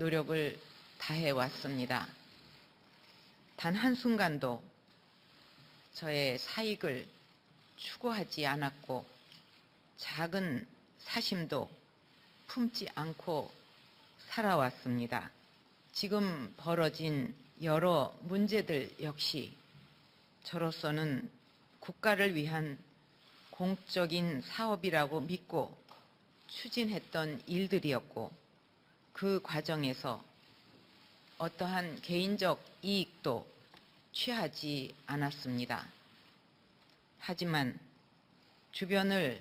노력을 다해 왔습니다. 단 한순간도 저의 사익을 추구하지 않았고 작은 사심도 품지 않고 살아왔습니다. 지금 벌어진 여러 문제들 역시 저로서는 국가를 위한 공적인 사업이라고 믿고 추진했던 일들이었고 그 과정에서 어떠한 개인적 이익도 취하지 않았습니다. 하지만 주변을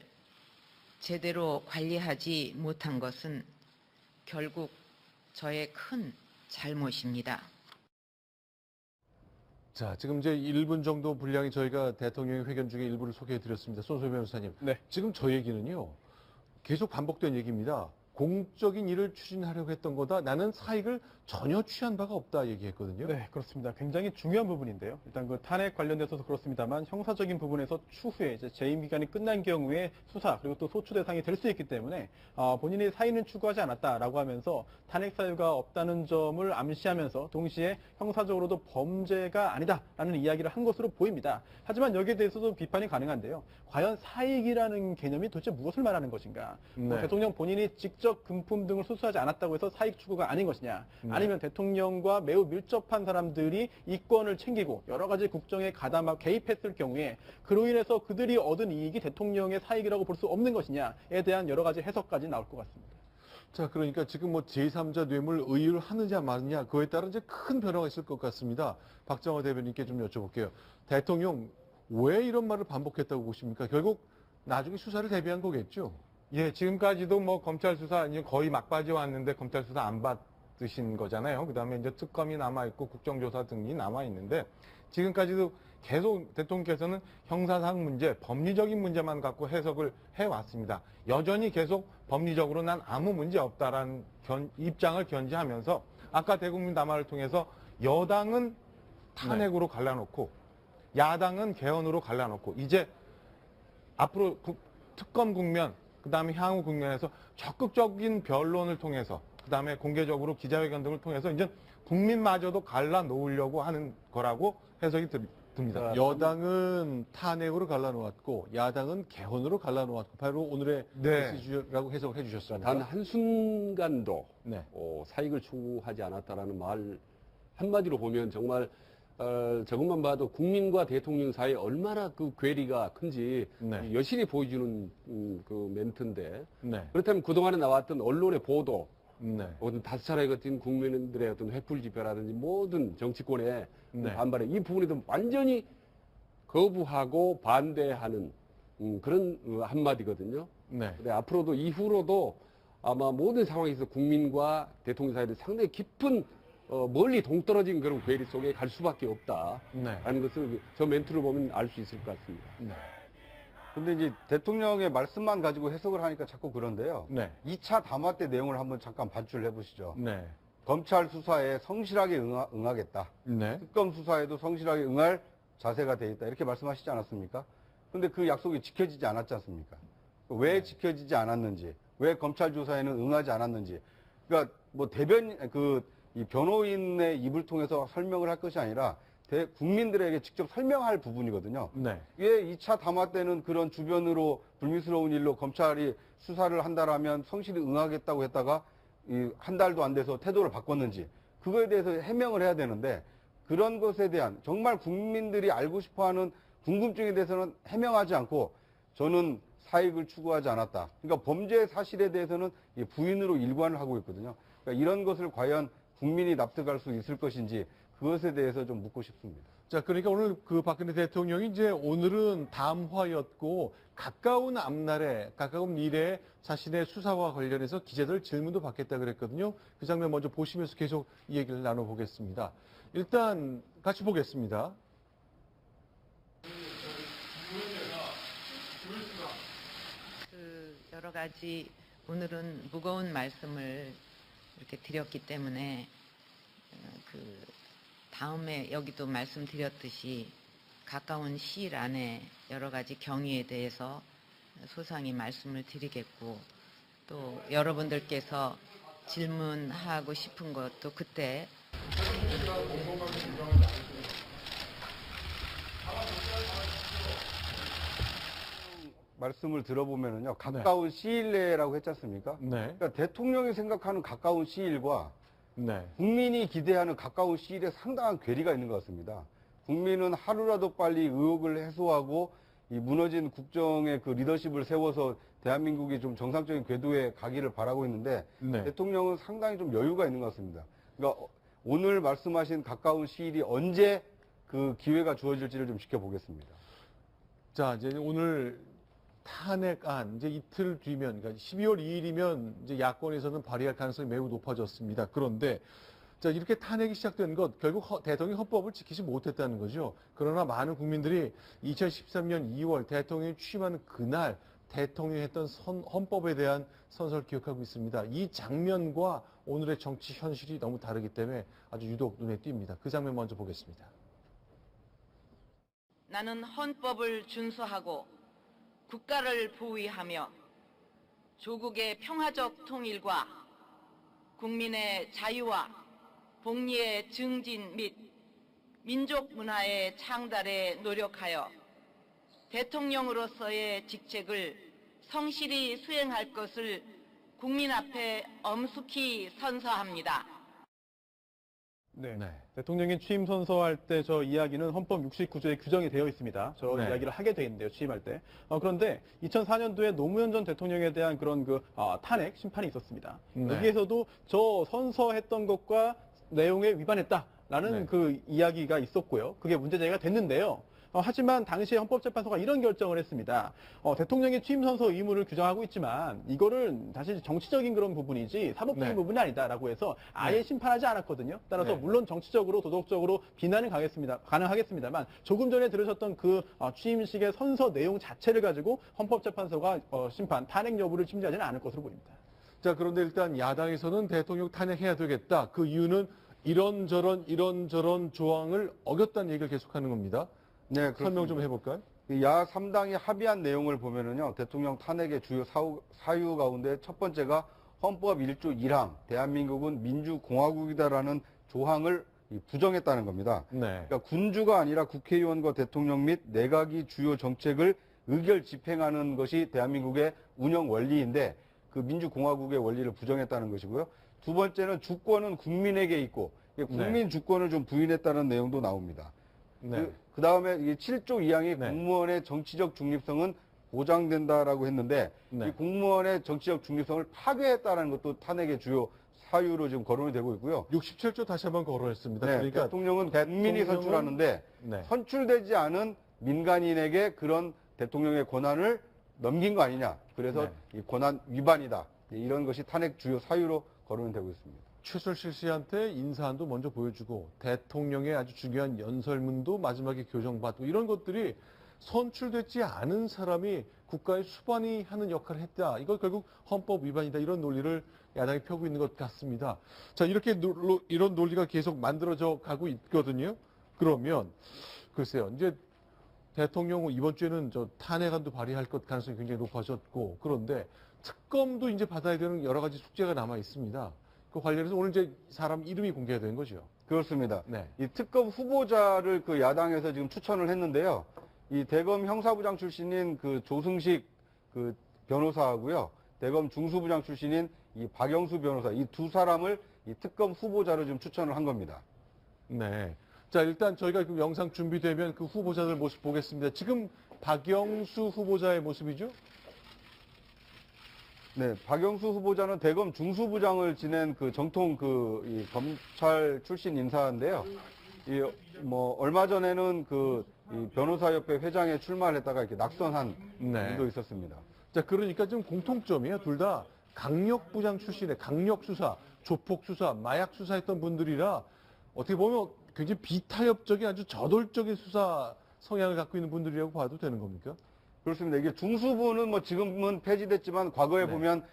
제대로 관리하지 못한 것은 결국 저의 큰 잘못입니다. 자, 지금 이제 1분 정도 분량이 저희가 대통령의 회견 중에 일부를 소개해드렸습니다. 손소희 변호사님. 네. 지금 저 얘기는요, 계속 반복된 얘기입니다. 공적인 일을 추진하려고 했던 거다. 나는 사익을 전혀 취한 바가 없다 얘기했거든요. 네, 그렇습니다. 굉장히 중요한 부분인데요. 일단 그 탄핵 관련돼서도 그렇습니다만 형사적인 부분에서 추후에 이제 재임 기간이 끝난 경우에 수사 그리고 또 소추 대상이 될 수 있기 때문에 본인이 사의는 추구하지 않았다라고 하면서 탄핵 사유가 없다는 점을 암시하면서 동시에 형사적으로도 범죄가 아니다라는 이야기를 한 것으로 보입니다. 하지만 여기에 대해서도 비판이 가능한데요. 과연 사익이라는 개념이 도대체 무엇을 말하는 것인가? 네. 대통령 본인이 직접 금품 등을 수수하지 않았다고 해서 사익 추구가 아닌 것이냐? 아니면 대통령과 매우 밀접한 사람들이 이권을 챙기고 여러 가지 국정에 가담하고 개입했을 경우에 그로 인해서 그들이 얻은 이익이 대통령의 사익이라고 볼 수 없는 것이냐에 대한 여러 가지 해석까지 나올 것 같습니다. 자, 그러니까 지금 뭐 제3자 뇌물 의율을 하느냐 마느냐 그거에 따라 이제 큰 변화가 있을 것 같습니다. 박정화 대변인께 좀 여쭤볼게요. 대통령 왜 이런 말을 반복했다고 보십니까? 결국 나중에 수사를 대비한 거겠죠? 예, 지금까지도 뭐 검찰 수사 이제 거의 막바지 왔는데 검찰 수사 안 받으신 거잖아요. 그다음에 이제 특검이 남아 있고 국정조사 등이 남아 있는데 지금까지도 계속 대통령께서는 형사상 문제, 법리적인 문제만 갖고 해석을 해 왔습니다. 여전히 계속 법리적으로 난 아무 문제 없다라는 입장을 견지하면서 아까 대국민 담화를 통해서 여당은 탄핵으로 갈라놓고 야당은 개헌으로 갈라놓고 이제 앞으로 특검 국면 그다음에 향후 국면에서 적극적인 변론을 통해서 그다음에 공개적으로 기자회견 등을 통해서 이제 국민마저도 갈라놓으려고 하는 거라고 해석이 듭니다. 여당은 탄핵으로 갈라놓았고 야당은 개헌으로 갈라놓았고 바로 오늘의 네. 메시지라고 해석을 해주셨습니다. 단 한순간도 네. 사익을 추구하지 않았다라는 말 한마디로 보면 정말 저것만 봐도 국민과 대통령 사이에 얼마나 그 괴리가 큰지 네. 여실히 보여주는 그 멘트인데 네. 그렇다면 그동안에 나왔던 언론의 보도 네. 어떤 다섯 차례 같은 국민들의 어떤 횃불 집회라든지 모든 정치권의 네. 반발에 이 부분에도 완전히 거부하고 반대하는 그런 한마디거든요. 네. 근데 앞으로도 이후로도 아마 모든 상황에서 국민과 대통령 사이에 상당히 깊은 멀리 동떨어진 그런 괴리 속에 갈 수밖에 없다라는 네. 것을 저 멘트를 보면 알 수 있을 것 같습니다. 네. 근데 이제 대통령의 말씀만 가지고 해석을 하니까 자꾸 그런데요. 네. 2차 담화 때 내용을 한번 잠깐 반출을 해보시죠. 네. 검찰 수사에 성실하게 응하겠다. 네. 특검 수사에도 성실하게 응할 자세가 돼 있다. 이렇게 말씀하시지 않았습니까? 근데 그 약속이 지켜지지 않았지 않습니까? 왜 지켜지지 않았는지, 왜 검찰 조사에는 응하지 않았는지. 그러니까 뭐 이 변호인의 입을 통해서 설명을 할 것이 아니라 국민들에게 직접 설명할 부분이거든요. 네. 왜 2차 담화 때는 그런 주변으로 불미스러운 일로 검찰이 수사를 한다라면 성실히 응하겠다고 했다가 한 달도 안 돼서 태도를 바꿨는지 그거에 대해서 해명을 해야 되는데 그런 것에 대한 정말 국민들이 알고 싶어하는 궁금증에 대해서는 해명하지 않고 저는 사익을 추구하지 않았다. 그러니까 범죄 사실에 대해서는 부인으로 일관을 하고 있거든요. 그러니까 이런 것을 과연 국민이 납득할 수 있을 것인지 그것에 대해서 좀 묻고 싶습니다. 자, 그러니까 오늘 그 박근혜 대통령이 이제 오늘은 담화였고 가까운 앞날에, 가까운 미래에 자신의 수사와 관련해서 기자들 질문도 받겠다 그랬거든요. 그 장면 먼저 보시면서 계속 이 얘기를 나눠보겠습니다. 일단 같이 보겠습니다. 여러 가지 오늘은 무거운 말씀을 이렇게 드렸기 때문에 다음에 여기도 말씀드렸듯이 가까운 시일 안에 여러 가지 경위에 대해서 소상히 말씀을 드리겠고 또 여러분들께서 질문하고 싶은 것도 그때 말씀을 들어보면은요, 가까운 시일 내라고 했지 않습니까? 네. 그러니까 대통령이 생각하는 가까운 시일과 네. 국민이 기대하는 가까운 시일에 상당한 괴리가 있는 것 같습니다. 국민은 하루라도 빨리 의혹을 해소하고 이 무너진 국정의 그 리더십을 세워서 대한민국이 좀 정상적인 궤도에 가기를 바라고 있는데 네. 대통령은 상당히 좀 여유가 있는 것 같습니다. 그러니까 오늘 말씀하신 가까운 시일이 언제 그 기회가 주어질지를 좀 지켜보겠습니다. 자, 이제 오늘 탄핵안 이제 이틀 뒤면, 그러니까 12월 2일이면 이제 야권에서는 발의할 가능성이 매우 높아졌습니다. 그런데 자, 이렇게 탄핵이 시작된 것, 결국 대통령이 헌법을 지키지 못했다는 거죠. 그러나 많은 국민들이 2013년 2월 대통령이 취임하는 그날 대통령이 했던 헌법에 대한 선서를 기억하고 있습니다. 이 장면과 오늘의 정치 현실이 너무 다르기 때문에 아주 유독 눈에 띕니다. 그 장면 먼저 보겠습니다. 나는 헌법을 준수하고 국가를 보위하며 조국의 평화적 통일과 국민의 자유와 복리의 증진 및 민족 문화의 창달에 노력하여 대통령으로서의 직책을 성실히 수행할 것을 국민 앞에 엄숙히 선서합니다. 네. 네. 대통령이 취임 선서할 때 저 이야기는 헌법 69조에 규정이 되어 있습니다. 저 네. 이야기를 하게 돼 있는데요, 취임할 때. 그런데 2004년도에 노무현 전 대통령에 대한 그런 탄핵 심판이 있었습니다. 네. 여기에서도 저 선서했던 것과 내용에 위반했다라는 네. 그 이야기가 있었고요. 그게 문제 제기가 됐는데요. 하지만 당시에 헌법재판소가 이런 결정을 했습니다. 대통령의 취임 선서 의무를 규정하고 있지만 이거를 사실 정치적인 그런 부분이지 사법적인 네. 부분이 아니다라고 해서 아예 네. 심판하지 않았거든요. 따라서 네. 물론 정치적으로 도덕적으로 비난은 가능하겠습니다만 조금 전에 들으셨던 그 취임식의 선서 내용 자체를 가지고 헌법재판소가 심판 탄핵 여부를 심리하지는 않을 것으로 보입니다. 자, 그런데 일단 야당에서는 대통령 탄핵해야 되겠다. 그 이유는 이런저런 조항을 어겼다는 얘기를 계속하는 겁니다. 네, 설명 좀 해볼까요? 야 3당이 합의한 내용을 보면은요, 대통령 탄핵의 주요 사유 가운데 첫 번째가 헌법 1조 1항, 대한민국은 민주공화국이다라는 조항을 부정했다는 겁니다. 네. 그러니까 군주가 아니라 국회의원과 대통령 및 내각이 주요 정책을 의결 집행하는 것이 대한민국의 운영 원리인데 그 민주공화국의 원리를 부정했다는 것이고요. 두 번째는 주권은 국민에게 있고 국민 주권을 좀 부인했다는 내용도 나옵니다. 네. 그 다음에 이게 7조 2항이 네. 공무원의 정치적 중립성은 보장된다라고 했는데 네. 이 공무원의 정치적 중립성을 파괴했다는 것도 탄핵의 주요 사유로 지금 거론이 되고 있고요. 67조 다시 한번 거론했습니다. 네, 그러니까 대통령은 국민이 선출하는데 네. 선출되지 않은 민간인에게 그런 대통령의 권한을 넘긴 거 아니냐. 그래서 이 권한 위반이다. 이런 것이 탄핵 주요 사유로 거론이 되고 있습니다. 최순실 씨한테 인사안도 먼저 보여주고 대통령의 아주 중요한 연설문도 마지막에 교정받고 이런 것들이 선출되지 않은 사람이 국가의 수반이 하는 역할을 했다. 이거 결국 헌법 위반이다. 이런 논리를 야당이 펴고 있는 것 같습니다. 자, 이렇게 이런 논리가 계속 만들어져 가고 있거든요. 그러면 글쎄요. 이제 대통령은 이번 주에는 저 탄핵안도 발의할 것 가능성이 굉장히 높아졌고 그런데 특검도 이제 받아야 되는 여러 가지 숙제가 남아 있습니다. 그 관련해서 오늘 이제 사람 이름이 공개가 된 거죠. 그렇습니다. 네. 이 특검 후보자를 그 야당에서 지금 추천을 했는데요. 이 대검 형사부장 출신인 그 조승식 그 변호사하고요. 대검 중수부장 출신인 이 박영수 변호사 이 두 사람을 이 특검 후보자로 지금 추천을 한 겁니다. 네. 자, 일단 저희가 그 영상 준비되면 그 후보자들 모습 보겠습니다. 지금 박영수 후보자의 모습이죠? 네, 박영수 후보자는 대검 중수부장을 지낸 그 정통 이 검찰 출신 인사인데요. 얼마 전에는 이 변호사협회 회장에 출마를 했다가 이렇게 낙선한 일도 있었습니다. 자, 그러니까 좀 공통점이에요. 둘 다 강력부장 출신의 강력수사, 조폭수사, 마약수사했던 분들이라 어떻게 보면 굉장히 비타협적인 아주 저돌적인 수사 성향을 갖고 있는 분들이라고 봐도 되는 겁니까? 그렇습니다. 이게 중수부는 뭐 지금은 폐지됐지만 과거에 네. 보면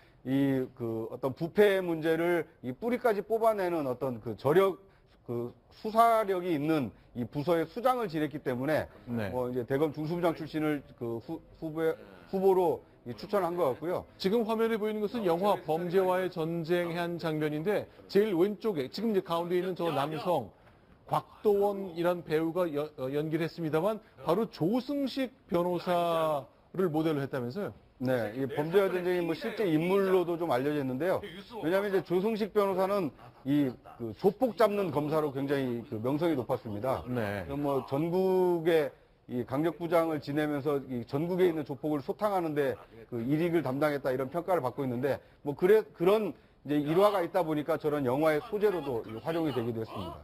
어떤 부패 문제를 이 뿌리까지 뽑아내는 어떤 그 수사력이 있는 이 부서의 수장을 지냈기 때문에 네. 이제 대검 중수부장 출신을 그 후보로 추천한 것 같고요. 지금 화면에 보이는 것은 영화 범죄와의 전쟁의 한 장면인데 제일 왼쪽에 지금 이제 가운데 있는 저 남성 곽도원이란 배우가 연기를 했습니다만 바로 조승식 변호사를 모델로 했다면서요? 네, 이 범죄와 전쟁이 뭐 실제 인물로도 좀 알려져 있는데요. 왜냐하면 이제 조승식 변호사는 그 조폭 잡는 검사로 굉장히 그 명성이 높았습니다. 네. 뭐 전국의 이 강력부장을 지내면서 이 전국에 있는 조폭을 소탕하는데 그 일익을 담당했다 이런 평가를 받고 있는데 뭐 그런 이제 일화가 있다 보니까 저런 영화의 소재로도 활용이 되기도 했습니다.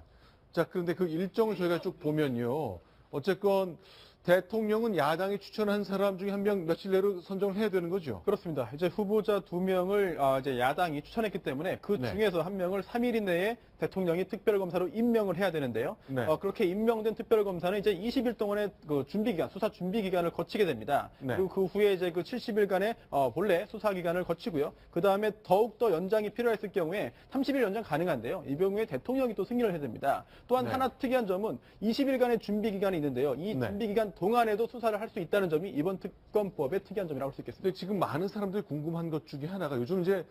자, 그런데 그 일정을 저희가 쭉 보면요. 어쨌건 대통령은 야당이 추천한 사람 중에 한 명 며칠 내로 선정을 해야 되는 거죠. 그렇습니다. 이제 후보자 2명을 이제 야당이 추천했기 때문에 그 네. 중에서 한 명을 3일 이내에 대통령이 특별검사로 임명을 해야 되는데요. 네. 그렇게 임명된 특별검사는 이제 20일 동안의 그 준비기간, 수사 준비기간을 거치게 됩니다. 네. 그리고 그 후에 이제 그 70일간의 본래 수사기간을 거치고요. 그 다음에 더욱더 연장이 필요했을 경우에 30일 연장 가능한데요. 이 경우에 대통령이 또 승인을 해야 됩니다. 또한 네. 하나 특이한 점은 20일간의 준비기간이 있는데요. 이 네. 준비기간 동안에도 수사를 할 수 있다는 점이 이번 특검법의 특이한 점이라고 할 수 있겠습니다. 근데 지금 많은 사람들이 궁금한 것 중에 하나가 요즘 이제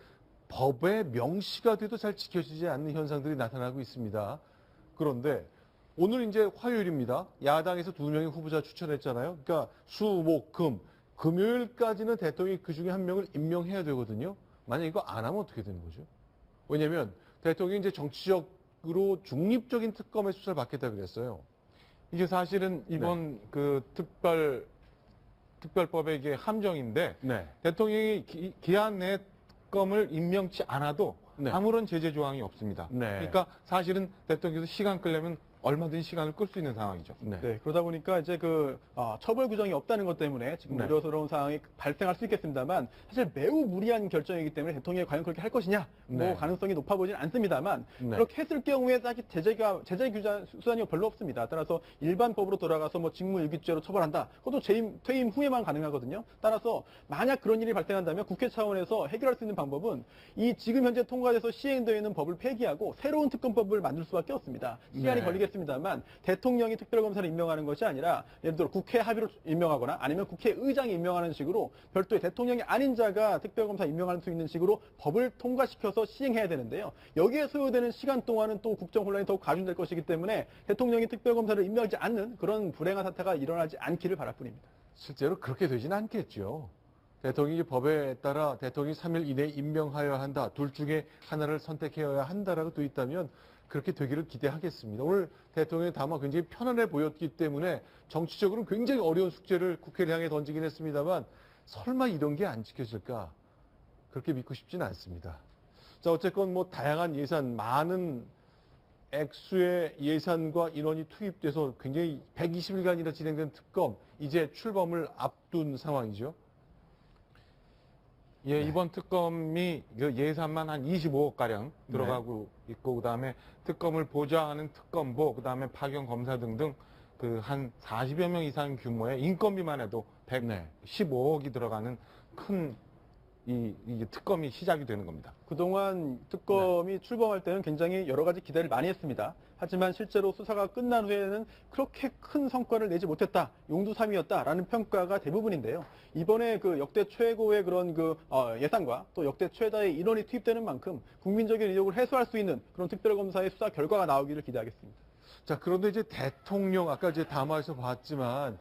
법의 명시가 돼도 잘 지켜지지 않는 현상들이 나타나고 있습니다. 그런데 오늘 이제 화요일입니다. 야당에서 2명의 후보자 추천했잖아요. 그러니까 수, 목, 금. 금요일까지는 대통령이 그 중에 한 명을 임명해야 되거든요. 만약 이거 안 하면 어떻게 되는 거죠? 왜냐면 대통령이 이제 정치적으로 중립적인 특검의 수사를 받겠다 그랬어요. 이게 사실은 이번 그 특별법의 이게 함정인데 네. 대통령이 기한 내 특검을 임명치 않아도 네. 아무런 제재 조항이 없습니다. 네. 그러니까 사실은 대통령께서 시간 끌려면 얼마든지 시간을 끌 수 있는 상황이죠. 네. 네, 그러다 보니까 이제 처벌 규정이 없다는 것 때문에 지금 네. 우려스러운 상황이 발생할 수 있겠습니다만 사실 매우 무리한 결정이기 때문에 대통령이 과연 그렇게 할 것이냐 네. 뭐 가능성이 높아 보이진 않습니다만 네. 그렇게 했을 경우에 딱히 제재 규정 수단이 별로 없습니다. 따라서 일반 법으로 돌아가서 뭐 직무유기죄로 처벌한다. 그것도 퇴임 후에만 가능하거든요. 따라서 만약 그런 일이 발생한다면 국회 차원에서 해결할 수 있는 방법은 이 지금 현재 통과돼서 시행되어 있는 법을 폐기하고 새로운 특검법을 만들 수밖에 없습니다. 시간이 네. 걸리겠습니다만 대통령이 특별검사를 임명하는 것이 아니라 예를 들어 국회 합의로 임명하거나 아니면 국회의장이 임명하는 식으로 별도의 대통령이 아닌 자가 특별검사 임명할 수 있는 식으로 법을 통과시켜서 시행해야 되는데요. 여기에 소요되는 시간 동안은 또 국정 혼란이 더욱 가중될 것이기 때문에 대통령이 특별검사를 임명하지 않는 그런 불행한 사태가 일어나지 않기를 바랄 뿐입니다. 실제로 그렇게 되지는 않겠죠. 대통령이 법에 따라 대통령이 3일 이내에 임명하여야 한다. 둘 중에 하나를 선택해야 한다라고 돼 있다면 그렇게 되기를 기대하겠습니다. 오늘 대통령이 다만 굉장히 편안해 보였기 때문에 정치적으로는 굉장히 어려운 숙제를 국회를 향해 던지긴 했습니다만 설마 이런 게 안 지켜질까? 그렇게 믿고 싶지는 않습니다. 자, 어쨌건 뭐 다양한 예산, 많은 액수의 예산과 인원이 투입돼서 굉장히 120일간이나 진행된 특검, 이제 출범을 앞둔 상황이죠. 예, 이번 특검이 그 예산만 한 25억 가량 들어가고 있고 그다음에 특검을 보좌하는 특검보, 그다음에 파견 검사 등등 그 한 40여 명 이상 규모의 인건비만 해도 115억이 들어가는 큰 이 특검이 시작이 되는 겁니다. 그동안 특검이 출범할 때는 굉장히 여러 가지 기대를 많이 했습니다. 하지만 실제로 수사가 끝난 후에는 그렇게 큰 성과를 내지 못했다. 용두삼이었다라는 평가가 대부분인데요. 이번에 그 역대 최고의 그런 예산과 또 역대 최다의 인원이 투입되는 만큼 국민적인 의혹을 해소할 수 있는 그런 특별검사의 수사 결과가 나오기를 기대하겠습니다. 자, 그런데 이제 대통령, 아까 이제 담화에서 봤지만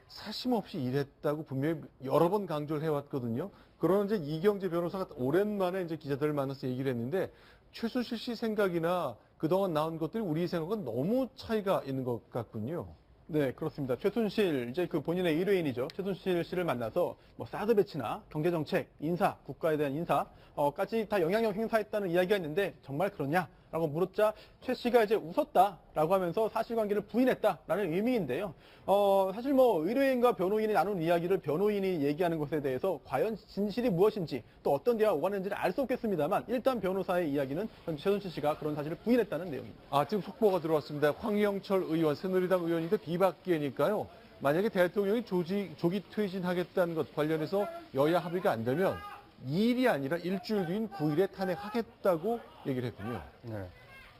사심없이 일했다고 분명히 여러 번 강조를 해왔거든요. 그러나 이제 이경재 변호사가 오랜만에 이제 기자들을 만나서 얘기를 했는데 최순실 씨 생각이나 그동안 나온 것들이 우리 생각은 너무 차이가 있는 것 같군요. 네, 그렇습니다. 최순실, 이제 그 본인의 의뢰인이죠. 최순실 씨를 만나서 뭐 사드 배치나 경제정책, 인사, 국가에 대한 인사까지 다 영향력 행사했다는 이야기가 있는데 정말 그러냐? 라고 물었자 최 씨가 이제 웃었다라고 하면서 사실관계를 부인했다라는 의미인데요. 사실 뭐 의뢰인과 변호인이 나눈 이야기를 변호인이 얘기하는 것에 대해서 과연 진실이 무엇인지 또 어떤 대화가 오갔는지는 알 수 없겠습니다만 일단 변호사의 이야기는 최순실 씨가 그런 사실을 부인했다는 내용입니다. 아, 지금 속보가 들어왔습니다. 황영철 의원, 새누리당 의원인데 비박계니까요. 만약에 대통령이 조기 퇴진하겠다는 것 관련해서 여야 합의가 안 되면 2일이 아니라 일주일 뒤인 9일에 탄핵하겠다고 얘기를 했군요. 네.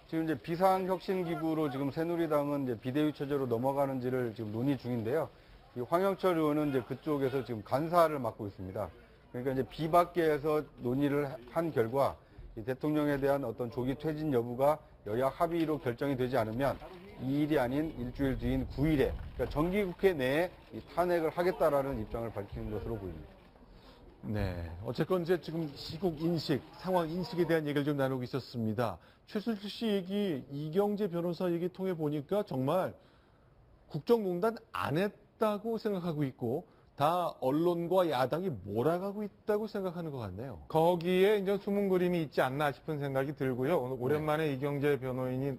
지금 이제 비상혁신기구로 지금 새누리당은 이제 비대위 체제로 넘어가는지를 지금 논의 중인데요. 이 황영철 의원은 이제 그쪽에서 지금 간사를 맡고 있습니다. 그러니까 이제 비박계에서 논의를 한 결과 이 대통령에 대한 어떤 조기 퇴진 여부가 여야 합의로 결정이 되지 않으면 2일이 아닌 일주일 뒤인 9일에 그러니까 정기국회 내에 이 탄핵을 하겠다라는 입장을 밝히는 것으로 보입니다. 네. 어쨌건 이제 지금 시국 인식, 상황 인식에 대한 얘기를 좀 나누고 있었습니다. 최순실 씨 얘기, 이경재 변호사 얘기 통해 보니까 정말 국정농단 안 했다고 생각하고 있고 다 언론과 야당이 몰아가고 있다고 생각하는 것 같네요. 거기에 이제 숨은 그림이 있지 않나 싶은 생각이 들고요. 오늘 오랜만에 이경재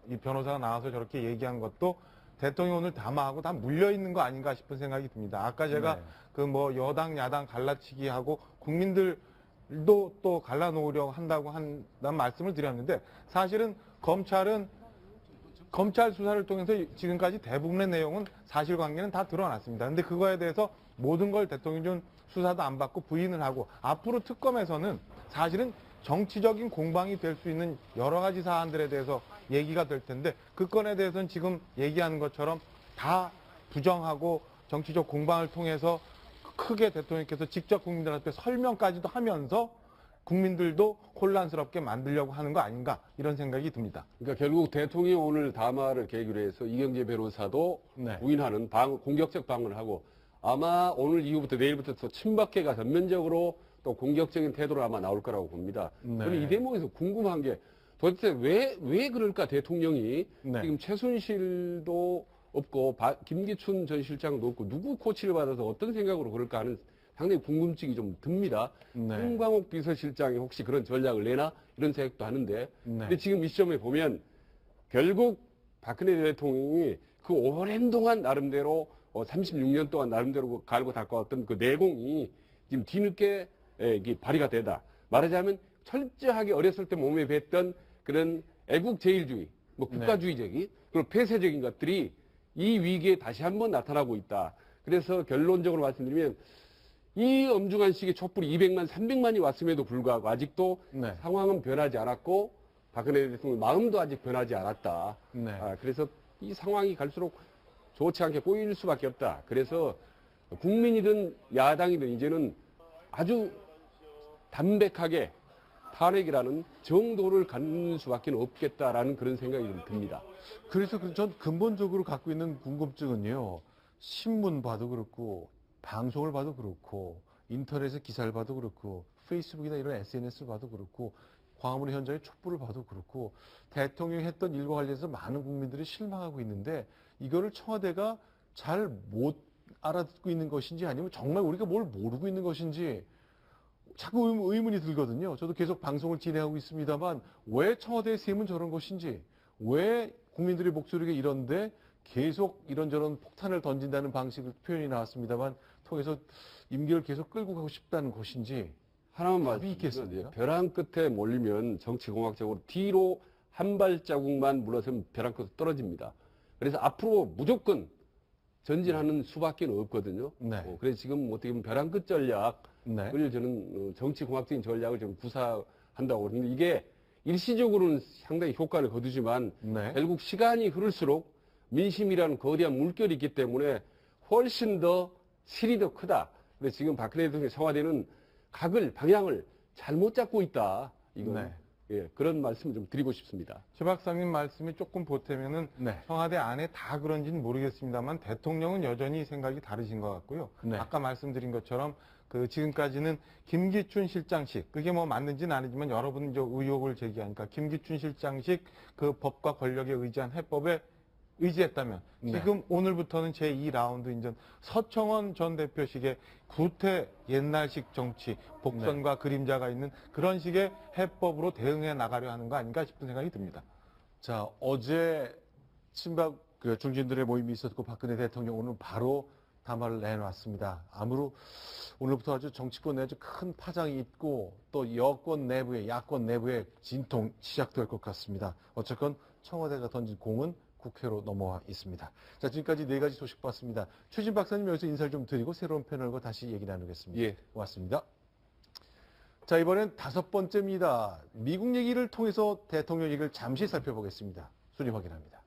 이 변호사가 나와서 저렇게 얘기한 것도 대통령 오늘 담화하고 다 물려 있는 거 아닌가 싶은 생각이 듭니다. 아까 제가 네. 그 뭐 여당 야당 갈라치기 하고 국민들도 또 갈라놓으려고 한다고 한다는 말씀을 드렸는데 사실은 검찰은 검찰 수사를 통해서 지금까지 대부분의 내용은 사실관계는 다 드러났습니다. 근데 그거에 대해서 모든 걸 대통령이 좀 수사도 안 받고 부인을 하고 앞으로 특검에서는 사실은 정치적인 공방이 될 수 있는 여러 가지 사안들에 대해서 얘기가 될 텐데 그 건에 대해서는 지금 얘기하는 것처럼 다 부정하고 정치적 공방을 통해서 크게 대통령께서 직접 국민들한테 설명까지도 하면서 국민들도 혼란스럽게 만들려고 하는 거 아닌가 이런 생각이 듭니다. 그러니까 결국 대통령이 오늘 담화를 계기로 해서 이경재 변호사도 네. 부인하는 공격적 방어를 하고 아마 오늘 이후부터 내일부터 또 친박계가 전면적으로 또 공격적인 태도로 아마 나올 거라고 봅니다. 네. 저는 이 대목에서 궁금한 게 도대체 왜 그럴까 대통령이 네. 지금 최순실도 없고 김기춘 전 실장도 없고 누구 코치를 받아서 어떤 생각으로 그럴까 하는 상당히 궁금증이 좀 듭니다. 네. 홍광욱 비서실장이 혹시 그런 전략을 내나 이런 생각도 하는데 네. 근데 지금 이 시점에 보면 결국 박근혜 대통령이 그 오랜 동안 나름대로 36년 동안 나름대로 갈고 닦아왔던 그 내공이 지금 뒤늦게 이게 발휘가 되다. 말하자면 철저하게 어렸을 때 몸에 뱄던 그런 애국 제일주의, 뭐 국가주의적인 그리고 폐쇄적인 것들이 이 위기에 다시 한번 나타나고 있다. 그래서 결론적으로 말씀드리면 이 엄중한 시기에 촛불이 200만, 300만이 왔음에도 불구하고 아직도 네. 상황은 변하지 않았고 박근혜 대통령 마음도 아직 변하지 않았다. 네. 그래서 이 상황이 갈수록 좋지 않게 보일 수밖에 없다. 그래서 국민이든 야당이든 이제는 아주 담백하게 탄핵이라는 정도를 갖는 수밖에 없겠다라는 그런 생각이 좀 듭니다. 그래서 전 근본적으로 갖고 있는 궁금증은요. 신문 봐도 그렇고 방송을 봐도 그렇고 인터넷에 기사를 봐도 그렇고 페이스북이나 이런 SNS를 봐도 그렇고 광화문 현장의 촛불을 봐도 그렇고 대통령이 했던 일과 관련해서 많은 국민들이 실망하고 있는데 이거를 청와대가 잘 못 알아듣고 있는 것인지 아니면 정말 우리가 뭘 모르고 있는 것인지 자꾸 의문이 들거든요. 저도 계속 방송을 진행하고 있습니다만 왜 청와대의 셈은 저런 것인지 왜 국민들의 목소리가 이런데 계속 이런저런 폭탄을 던진다는 방식의 표현이 나왔습니다만 통해서 임기를 계속 끌고 가고 싶다는 것인지 하나만 답이 있겠습니까? 벼랑 끝에 몰리면 정치공학적으로 뒤로 한 발자국만 물러서면 벼랑 끝으로 떨어집니다. 그래서 앞으로 무조건 전진하는 수밖에 없거든요. 네. 그래서 지금 어떻게 보면 벼랑 끝 전략을 네. 저는 정치공학적인 전략을 좀 구사한다고 그러는데 이게 일시적으로는 상당히 효과를 거두지만 네. 결국 시간이 흐를수록 민심이라는 거대한 물결이 있기 때문에 훨씬 더 실이 더 크다. 근데 지금 박근혜 대통령 청와대는 방향을 잘못 잡고 있다. 이건 네. 예, 그런 말씀을 좀 드리고 싶습니다. 최 박사님 말씀이 조금 보태면은 네. 청와대 안에 다 그런지는 모르겠습니다만 대통령은 여전히 생각이 다르신 것 같고요. 네. 아까 말씀드린 것처럼 그 지금까지는 김기춘 실장식 그게 뭐 맞는지는 아니지만 여러분 이제 의혹을 제기하니까 김기춘 실장식 그 법과 권력에 의지한 해법에 의지했다면 네. 지금 오늘부터는 제2라운드 인전 서청원 전 대표식의 구태 옛날식 정치 복선과 그림자가 있는 그런 식의 해법으로 대응해 나가려 하는 거 아닌가 싶은 생각이 듭니다. 자, 어제 친박 중진들의 모임이 있었고 박근혜 대통령 오늘 바로 담화를 내놨습니다. 오늘부터 아주 정치권 내에 아주 큰 파장이 있고 또 여권 내부에 야권 내부에 진통 시작될 것 같습니다. 어쨌건 청와대가 던진 공은 국회로 넘어와 있습니다. 자, 지금까지 네 가지 소식 봤습니다. 최진 박사님 여기서 인사를 좀 드리고 새로운 패널과 다시 얘기 나누겠습니다. 예. 고맙습니다. 자, 이번엔 5번째입니다. 미국 얘기를 통해서 대통령 얘기를 잠시 살펴보겠습니다. 순위 확인합니다.